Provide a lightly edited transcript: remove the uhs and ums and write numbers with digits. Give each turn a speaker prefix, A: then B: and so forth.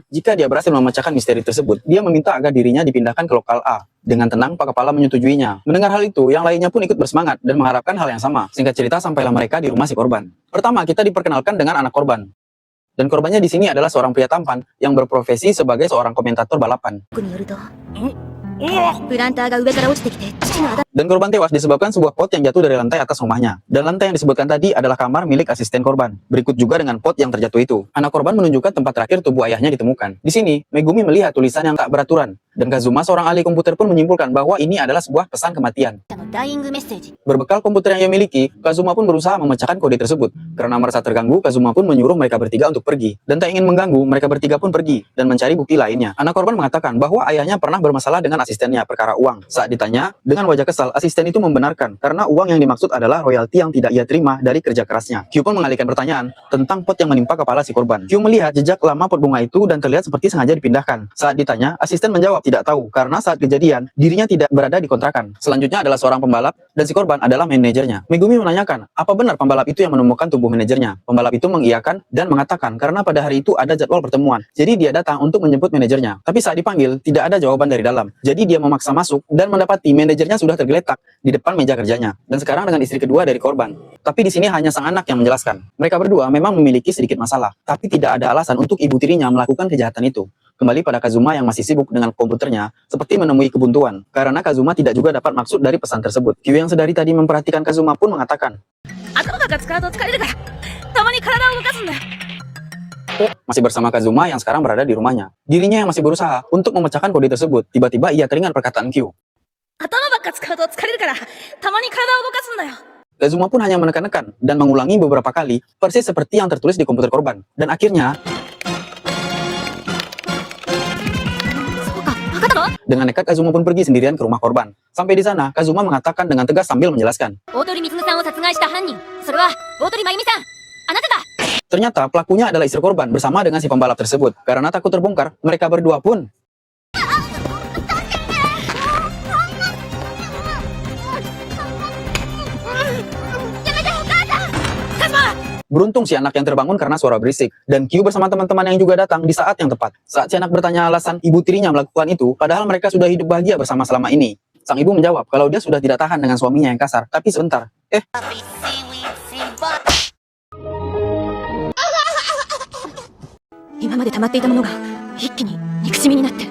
A: Jika dia berhasil memecahkan misteri tersebut, dia meminta agar dirinya dipindahkan ke lokal A. Dengan tenang, Pak Kepala menyetujuinya. Mendengar hal itu, yang lainnya pun ikut bersemangat dan mengharapkan hal yang sama. Singkat cerita, sampailah mereka di rumah si korban. Pertama, kita diperkenalkan dengan anak korban. Dan korbannya di sini adalah seorang pria tampan yang berprofesi sebagai seorang komentator balapan. Dan korban tewas disebabkan sebuah pot yang jatuh dari lantai atas rumahnya. Dan lantai yang disebutkan tadi adalah kamar milik asisten korban. Berikut juga dengan pot yang terjatuh itu. Anak korban menunjukkan tempat terakhir tubuh ayahnya ditemukan. Di sini, Megumi melihat tulisan yang tak beraturan. Dan Kazuma, seorang ahli komputer pun menyimpulkan bahwa ini adalah sebuah pesan kematian. Berbekal komputer yang ia miliki, Kazuma pun berusaha memecahkan kode tersebut. Karena merasa terganggu, Kazuma pun menyuruh mereka bertiga untuk pergi. Dan tak ingin mengganggu, mereka bertiga pun pergi dan mencari bukti lainnya. Anak korban mengatakan bahwa ayahnya pernah bermasalah dengan asistennya perkara uang. Saat ditanya, dengan wajah kesal, asisten itu membenarkan karena uang yang dimaksud adalah royalti yang tidak ia terima dari kerja kerasnya. Q pun mengalihkan pertanyaan tentang pot yang menimpa kepala si korban. Q melihat jejak lama pot bunga itu dan terlihat seperti sengaja dipindahkan. Saat ditanya, asisten menjawab tidak tahu karena saat kejadian dirinya tidak berada di kontrakan. Selanjutnya adalah seorang pembalap dan si korban adalah manajernya. Megumi menanyakan, apa benar pembalap itu yang menemukan tubuh manajernya? Pembalap itu mengiyakan dan mengatakan karena pada hari itu ada jadwal pertemuan. Jadi dia datang untuk menjemput manajernya. Tapi saat dipanggil, tidak ada jawaban dari dalam. Jadi dia memaksa masuk dan mendapati manajernya sudah tergeletak di depan meja kerjanya. Dan sekarang dengan istri kedua dari korban. Tapi di sini hanya sang anak yang menjelaskan. Mereka berdua memang memiliki sedikit masalah, tapi tidak ada alasan untuk ibu tirinya melakukan kejahatan itu. Kembali pada Kazuma yang masih sibuk dengan komputernya, seperti menemui kebuntuan. Karena Kazuma tidak juga dapat maksud dari pesan tersebut. Q yang sedari tadi memperhatikan Kazuma pun mengatakan, masih bersama Kazuma yang sekarang berada di rumahnya. Dirinya yang masih berusaha untuk memecahkan kode tersebut. Tiba-tiba ia teringat perkataan Q. Kazuma pun hanya menekan-nekan dan mengulangi beberapa kali, persis seperti yang tertulis di komputer korban. Dan akhirnya, dengan nekat Kazuma pun pergi sendirian ke rumah korban. Sampai di sana, Kazuma mengatakan dengan tegas sambil menjelaskan. Ternyata pelakunya adalah istri korban bersama dengan si pembalap tersebut. Karena takut terbongkar, mereka berdua pun beruntung si anak yang terbangun karena suara berisik. Dan Q bersama teman-teman yang juga datang di saat yang tepat. Saat si anak bertanya alasan ibu tirinya melakukan itu, padahal mereka sudah hidup bahagia bersama selama ini. Sang ibu menjawab kalau dia sudah tidak tahan dengan suaminya yang kasar. Tapi sebentar,
B: 今まで溜まっていたものが一気に憎しみになって